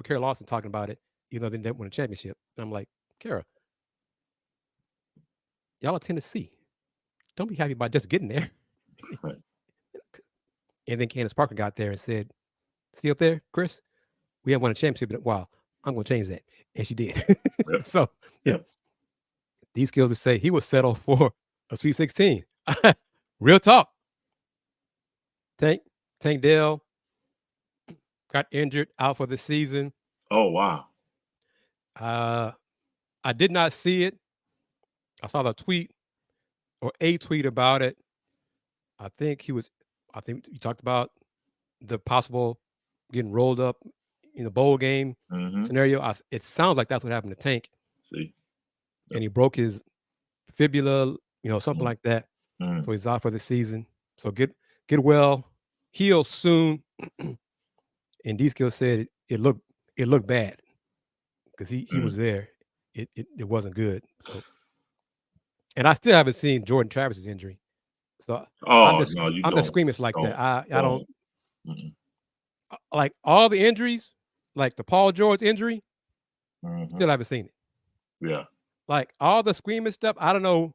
Kara Lawson talking about it, even though they didn't win a championship. And I'm like, Kara, y'all are Tennessee. Don't be happy about just getting there.
Right.
And then Candace Parker got there and said, see up there, Kris? We haven't won a championship in a while. I'm going to change that. And she did.
Yep.
So, these skills to say he was settled for a Sweet 16. Real talk. Tank Dell got injured, out for the season.
Oh, wow.
I did not see it. I saw the tweet or a tweet about it. I think you talked about the possible getting rolled up in the bowl game scenario. It sounds like that's what happened to Tank.
See.
And he broke his fibula, something like that. So he's out for the season. So get well, heal soon. And D-Skill said it looked bad because he was there. It wasn't good. So, and I still haven't seen Jordan Travis's injury. So I'm just squeamish like that. I don't like all the injuries, like the Paul George injury. Still haven't seen it.
Yeah.
Like all the squeamish stuff, I don't know.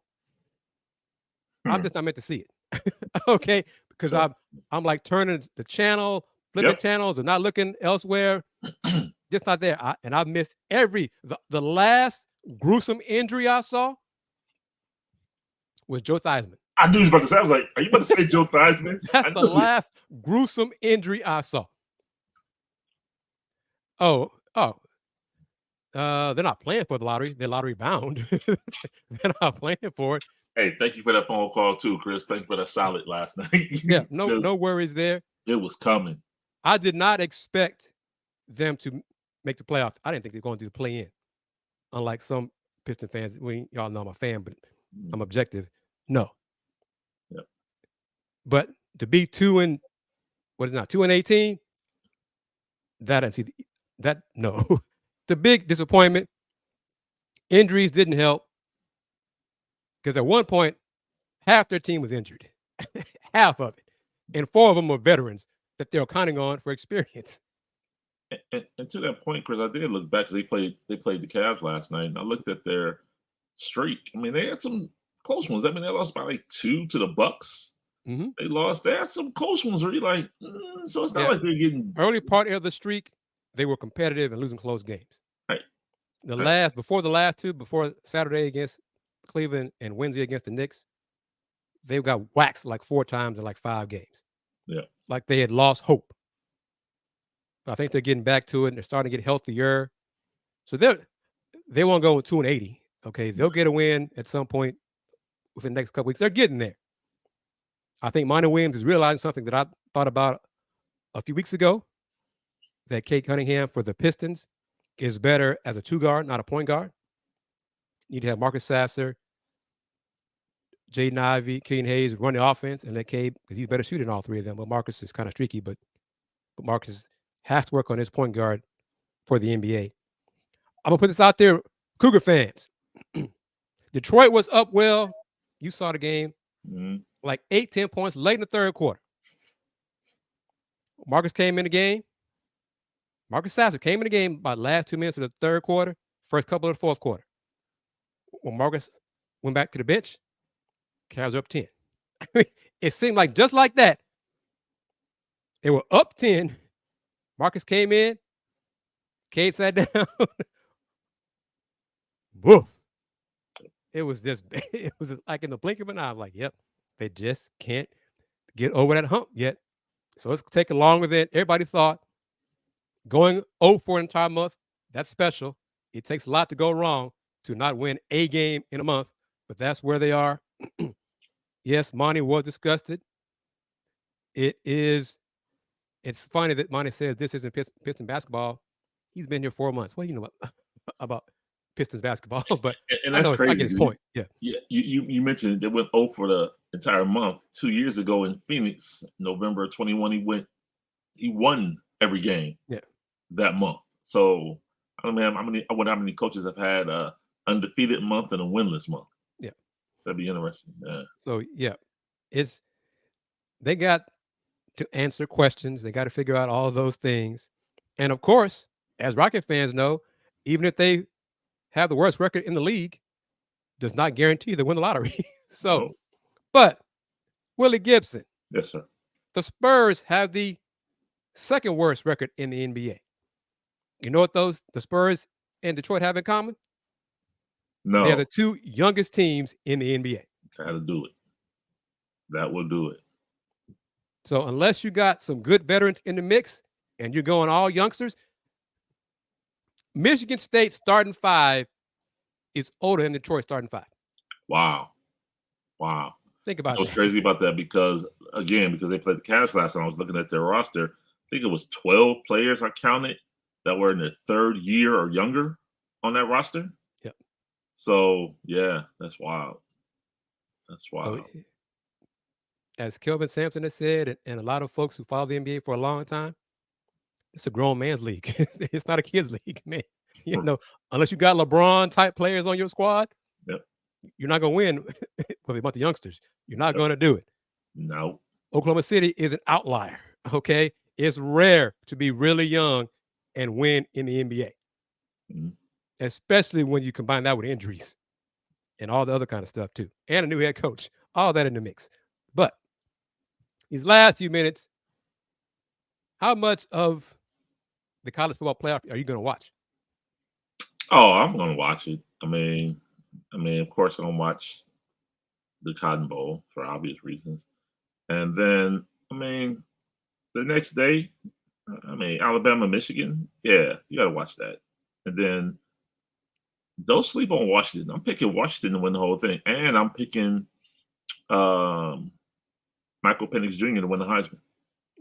I'm just not meant to see it. Okay, because I'm like turning the channel, flipping channels, and not looking elsewhere. Just not there. I've missed the last gruesome injury I saw was Joe Theismann.
I knew you was about to say. I was like, "Are you about to say Joe Theismann?"
That's the last gruesome injury I saw. They're not playing for the lottery. They're lottery bound. They're not playing for it.
Hey, thank you for that phone call too, Kris. Thank you for that solid last night.
Yeah, no worries there.
It was coming.
I did not expect them to make the playoffs. I didn't think they were going to do the play-in. Unlike some Piston fans, y'all know I'm a fan, but I'm objective. No.
Yep.
But to be 2-18, no. The big disappointment, injuries didn't help. Because at one point, half their team was injured. Half of it. And 4 of them were veterans that they were counting on for experience.
And to that point, Kris, I did look back because they played the Cavs last night, and I looked at their streak. I mean, they had some close ones. I mean, they lost by like 2 to the Bucks. They had some close ones where you're like, so it's not like they're getting
early part of the streak. They were competitive and losing close games.
Right.
Before the last 2, before Saturday against Cleveland and Wednesday against the Knicks, they got waxed like 4 times in like 5 games.
Yeah.
Like they had lost hope. But I think they're getting back to it and they're starting to get healthier. So they won't go 2-80. Okay. They'll get a win at some point within the next couple weeks. They're getting there. I think Monty Williams is realizing something that I thought about a few weeks ago, that Kate Cunningham for the Pistons is better as a 2 guard, not a point guard. You need to have Marcus Sasser, Jaden Ivey, Killian Hayes run the offense, and let Cade, because he's better shooting than all 3 of them. But Marcus is kind of streaky, but Marcus has to work on his point guard for the NBA. I'm going to put this out there, Cougar fans. Detroit was up well. You saw the game. Like 8-10 points late in the third quarter. Marcus Sasser came in the game about the last 2 minutes of the third quarter, first couple of the fourth quarter. When Marcus went back to the bench, Cavs were up 10. It seemed like just like that, they were up 10. Marcus came in, Cade sat down. Woof. It was just, it was like in the blink of an eye. I'm like, yep, they just can't get over that hump yet. So it's taking longer than everybody thought. Going 0 for an entire month, that's special. It takes a lot to go wrong to not win a game in a month, but that's where they are. Yes, Monty was disgusted. It's funny that Monty says this isn't Piston basketball. He's been here 4 months. What do you know about Pistons basketball? But
And
I
that's
know I
crazy.
get his point. Yeah.
Yeah. You mentioned they went 0 for the entire month. 2 years ago in Phoenix, November 21, he won every game.
Yeah.
That month. So I wonder how many coaches have had a undefeated month and a winless month.
Yeah.
That'd be interesting. Yeah.
So yeah, they got to answer questions. They got to figure out all of those things. And of course, as Rocket fans know, even if they have the worst record in the league, does not guarantee they win the lottery. So, but Willy Gibson.
Yes, sir.
The Spurs have the second worst record in the NBA. You know what the Spurs and Detroit have in common?
No.
They are the two youngest teams in the NBA.
Got to do it. That will do it.
So unless you got some good veterans in the mix and you're going all youngsters, Michigan State starting 5 is older than Detroit starting 5.
Wow.
Think about
that. I was
that.
crazy about that because they played the Cavs last time. I was looking at their roster. I think it was 12 players I counted that were in their third year or younger on that roster.
Yep.
So, yeah, that's wild. That's wild.
So, as Kelvin Sampson has said, and a lot of folks who follow the NBA for a long time, it's a grown man's league. It's not a kids' league, man. You know, unless you got LeBron-type players on your squad,
yep,
you're not going to win with a bunch of youngsters. You're not going to do it.
No.
Oklahoma City is an outlier, okay? It's rare to be really young and win in the NBA, especially when you combine that with injuries and all the other kind of stuff too, and a new head coach, all that in the mix. But these last few minutes, how much of the college football playoff are you going to watch?
Oh, I'm going to watch it. I mean, of course, I'm going to watch the Cotton Bowl for obvious reasons. And then, the next day, Alabama, Michigan. Yeah, you got to watch that. And then don't sleep on Washington. I'm picking Washington to win the whole thing. And I'm picking Michael Penix Jr. to win the Heisman.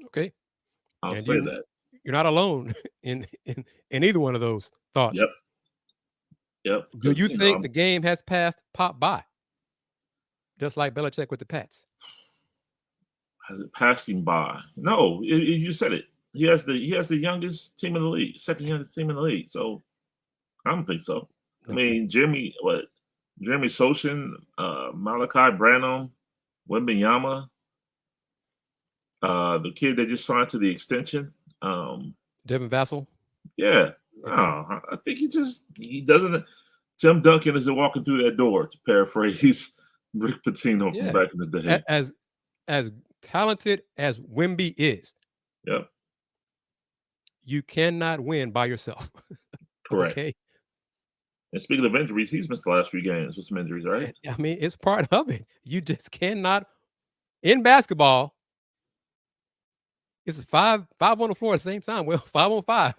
Okay.
I'll say that.
You're not alone in either one of those thoughts.
Yep.
Do you think the game has passed Pop by? Just like Belichick with the Pats.
Has it passed him by? No, you said it. He has the youngest team in the league, second youngest team in the league. So I don't think so. Okay. Jeremy Sochin, Malachi Branham, Wembanyama, the kid that just signed to the extension.
Devin Vassell.
Yeah. No, I think he doesn't. Tim Duncan isn't walking through that door, to paraphrase Rick Pitino from back in the day.
As talented as Wemby is, you cannot win by yourself.
Correct.
Okay.
And speaking of injuries, he's missed the last few games with some injuries, right?
It's part of it. You just cannot. In basketball, it's 5 on the floor at the same time. Well, 5 on 5.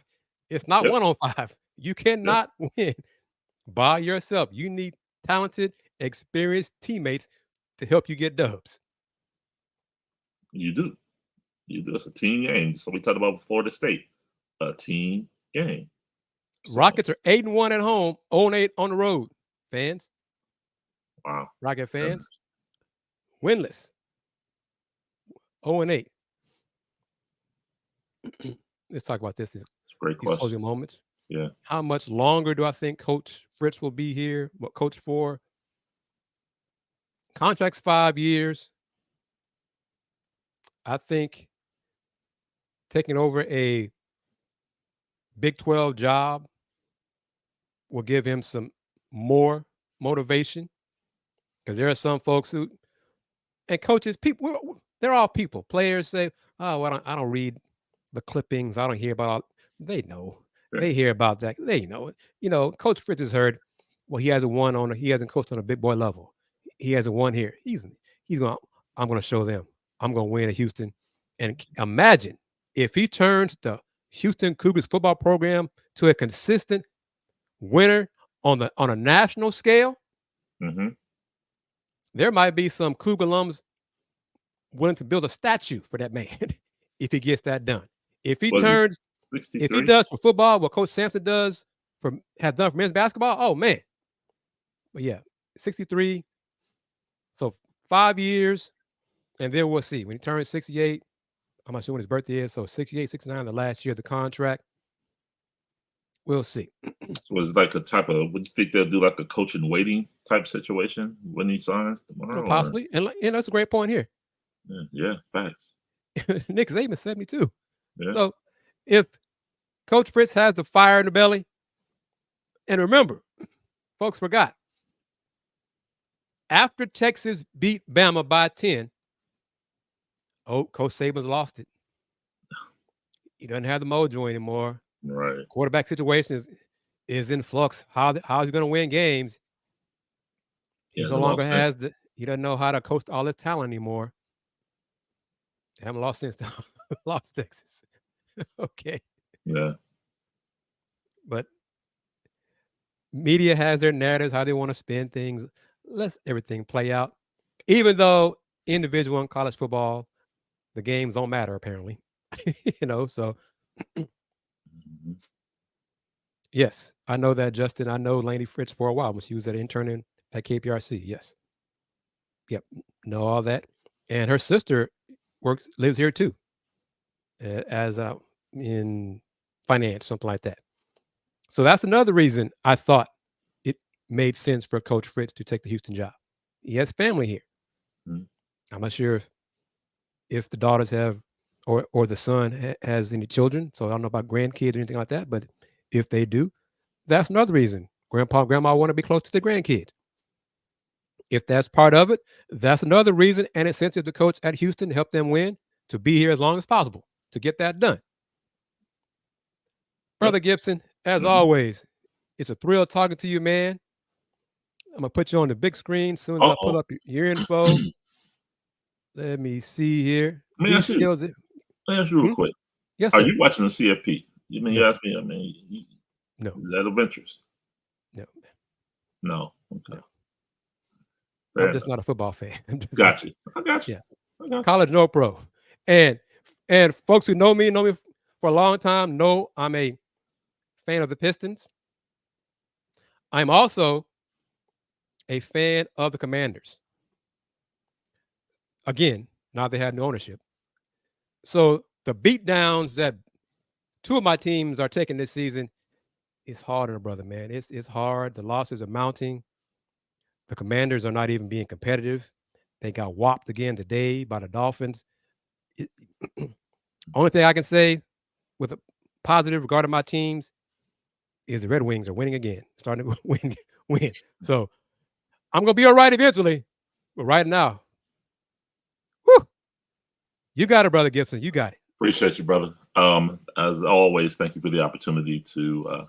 It's not 1 on 5. You cannot win by yourself. You need talented, experienced teammates to help you get dubs.
You do. It's a team game. So we talked about Florida State, a team game. So,
Rockets are 8-1 at home, 0-8 on the road. Fans.
Wow.
Rocket fans. Winless. 0-8. Let's talk about this.
Great question.
Closing moments.
Yeah.
How much longer do I think Coach Fritz will be here? What coach for? Contract's 5 years. I think taking over a Big 12 job will give him some more motivation, because there are some folks who, and coaches, people, they're all people. Players say, "Oh, well, I don't read the clippings. I don't hear about." They know They hear about that. They know it. Coach Fritz has heard. Well, he hasn't won on. He hasn't coached on a big boy level. He hasn't won here. He's going. I'm going to show them. I'm going to win at Houston. And imagine if he turns the Houston Cougars football program to a consistent winner on a national scale.
Mm-hmm.
There might be some Cougar alums willing to build a statue for that man if he gets that done. If he turns, if he does for football what Coach Sampson has done for men's basketball, oh man. But yeah, 63. So 5 years, and then we'll see. When he turns 68, I'm not sure when his birthday is. So 68, 69, the last year of the contract. We'll see.
So it's like a type of, would you think they'll do like a coach in waiting type situation when he signs tomorrow?
Possibly. And that's a great point here.
Yeah, facts.
Nick Saban's 72.
Yeah.
So if Coach Fritz has the fire in the belly, and remember, folks forgot, after Texas beat Bama by 10, Coach Saban's lost it. He doesn't have the mojo anymore.
Right.
Quarterback situation is in flux. How's he going to win games? He no longer has he doesn't know how to coach all his talent anymore. They haven't lost since lost Texas. Okay.
Yeah.
But media has their narratives, how they want to spin things. Let's everything play out. Even though individual in college football, the games don't matter, apparently. So yes, I know that, Justin. I know Willie Fritz for a while when she was an intern at KPRC. Yes. Yep. Know all that. And her sister lives here too, as in finance, something like that. So that's another reason I thought it made sense for Coach Fritz to take the Houston job. He has family here. Mm-hmm. I'm not sure if the daughters have or the son has any children. So I don't know about grandkids or anything like that. But if they do, that's another reason. Grandpa and grandma want to be close to the grandkids. If that's part of it, that's another reason and incentive to coach at Houston to help them win, to be here as long as possible to get that done. Brother Gibson, as always, it's a thrill talking to you, man. I'm going to put you on the big screen as soon as I pull up your info. Let me see here.
Let me ask you real quick.
Yes,
Are
sir.
you watching the CFP? You asked me,
no.
Is that of interest?
No.
Okay.
No. I'm just not a football fan.
Got you. I got you.
Yeah. College, no pro. And folks who know me for a long time know I'm a fan of the Pistons. I'm also a fan of the Commanders. Again, now they had no ownership. So the beatdowns that two of my teams are taking this season is hard on a brother, man. It's hard. The losses are mounting. The Commanders are not even being competitive. They got whopped again today by the Dolphins. Only thing I can say with a positive regarding my teams is the Red Wings are winning again, starting to win. So I'm going to be all right eventually. But right now, you got it, Brother Gibson. You got it.
Appreciate you, brother. As always, thank you for the opportunity to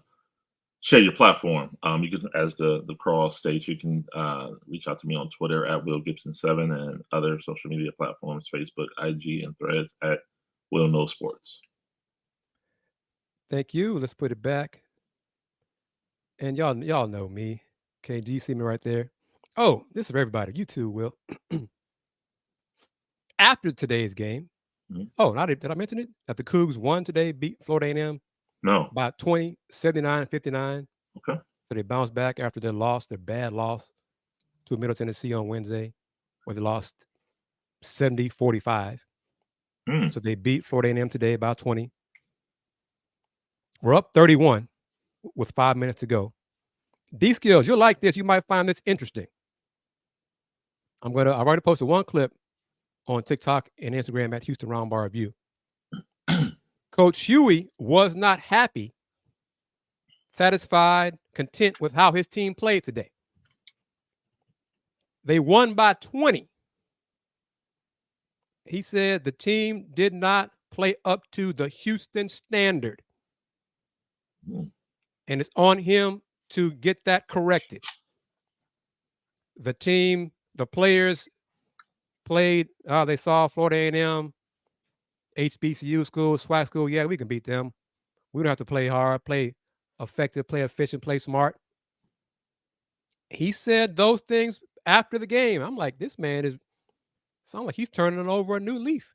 share your platform. You can, as the crawl states, you can reach out to me on Twitter at WillGibson7 and other social media platforms, Facebook, IG, and Threads at Will Know Sports.
Thank you. Let's put it back. And y'all know me. Okay, do you see me right there? Oh, this is for everybody. You too, Will. After today's game, did I mention it? That the Cougs won today, beat Florida A&M.
No.
By 20, 79-59.
Okay.
So they bounced back after their bad loss to Middle Tennessee on Wednesday, where they lost 70-45. So they beat Florida A&M today by 20. We're up 31 with 5 minutes to go. D-Skills, you'll like this. You might find this interesting. I've already posted one clip on TikTok and Instagram at Houston Roundball Review. Coach Hughey was not happy, satisfied, content with how his team played today. They won by 20. He said the team did not play up to the Houston standard. And it's on him to get that corrected. The team, the players played, they saw Florida A&M, HBCU school, SWAC school. Yeah, we can beat them. We don't have to play hard, play effective, play efficient, play smart. He said those things after the game. I'm like, this man sounds like he's turning over a new leaf.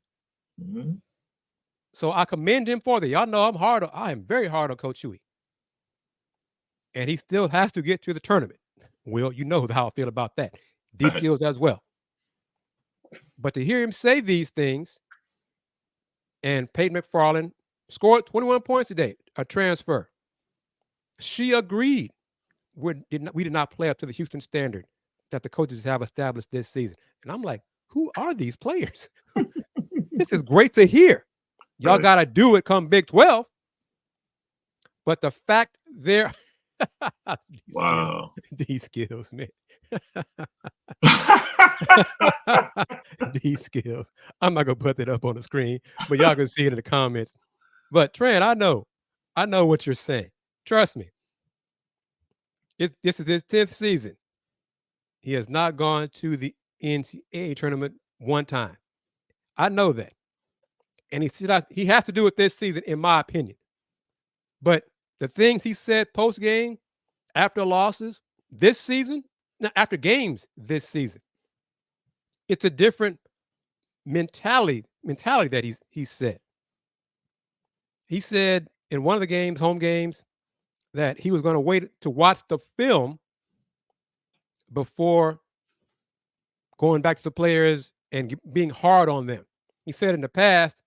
So I commend him for that. Y'all know I am very hard on Coach Hughey. And he still has to get to the tournament. Will, you know how I feel about that. D-skills as well. But to hear him say these things, and Peyton McFarland scored 21 points today, a transfer. She agreed we did not play up to the Houston standard that the coaches have established this season. And I'm like, who are these players? This is great to hear. Y'all got to do it come Big 12. But the fact they're these skills, man. These skills. I'm not gonna put that up on the screen, but y'all can see it in the comments. But Trent, I know what you're saying. Trust me. This is his 10th season. He has not gone to the NCAA tournament one time. I know that. And he has to do it this season, in my opinion. But the things he said post-game, after losses this season, after games this season, it's a different mentality that he said. He said in one of the games, home games, that he was going to wait to watch the film before going back to the players and being hard on them. He said in the past,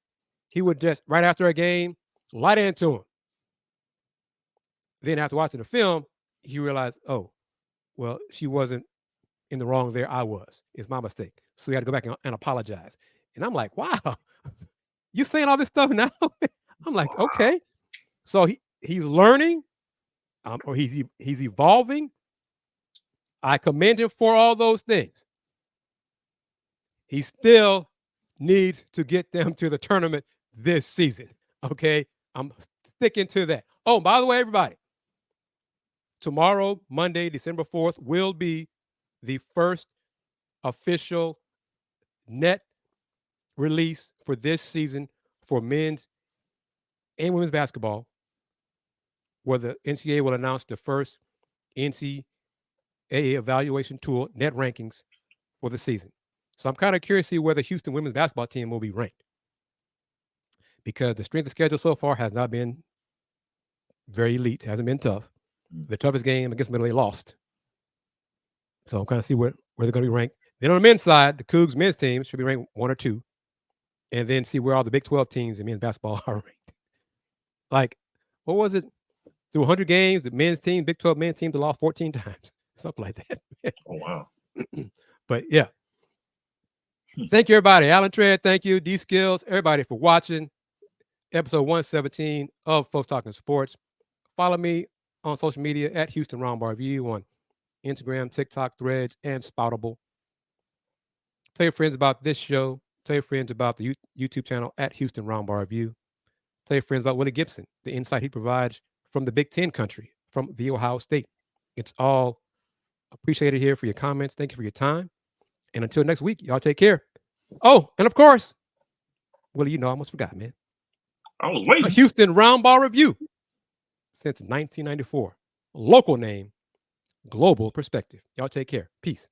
he would just, right after a game, light into them. Then after watching the film, he realized, oh, well, she wasn't in the wrong there. I was. It's my mistake. So he had to go back and apologize. And I'm like, wow, you saying all this stuff now? I'm like, okay. So he's learning, or he's evolving. I commend him for all those things. He still needs to get them to the tournament this season. Okay, I'm sticking to that. Oh, by the way, everybody, tomorrow, Monday, December 4th, will be the first official net release for this season for men's and women's basketball, where the NCAA will announce the first NCAA evaluation tool net rankings for the season. So I'm kind of curious to see where the Houston women's basketball team will be ranked, because the strength of schedule so far has not been very elite, hasn't been tough. The toughest game against Middle, they lost. So I'm kind of see where they're going to be ranked. Then on the men's side, the Cougs men's team should be ranked 1 or 2, and then see where all the Big 12 teams in men's basketball are ranked. Like, what was it? Through 100 games, the men's team, Big 12 men's team, they lost 14 times, something like that.
Oh, wow.
But yeah. Thank you, everybody. Alan Tredd, thank you. D-Skills, everybody, for watching episode 117 of Folks Talking Sports. Follow me on social media at Houston Roundball Review on Instagram, TikTok, Threads, and Spoutable. Tell your friends about this show. Tell your friends about the YouTube channel at Houston Roundball Review. Tell your friends about Willy Gibson, the insight he provides from the Big Ten country, from the Ohio State. It's all appreciated here for your comments. Thank you for your time. And until next week, y'all take care. Oh, and of course, Willie, you know, I almost forgot, man.
I was waiting.
A Houston Roundball Review since 1994. Local name, global perspective. Y'all take care. Peace.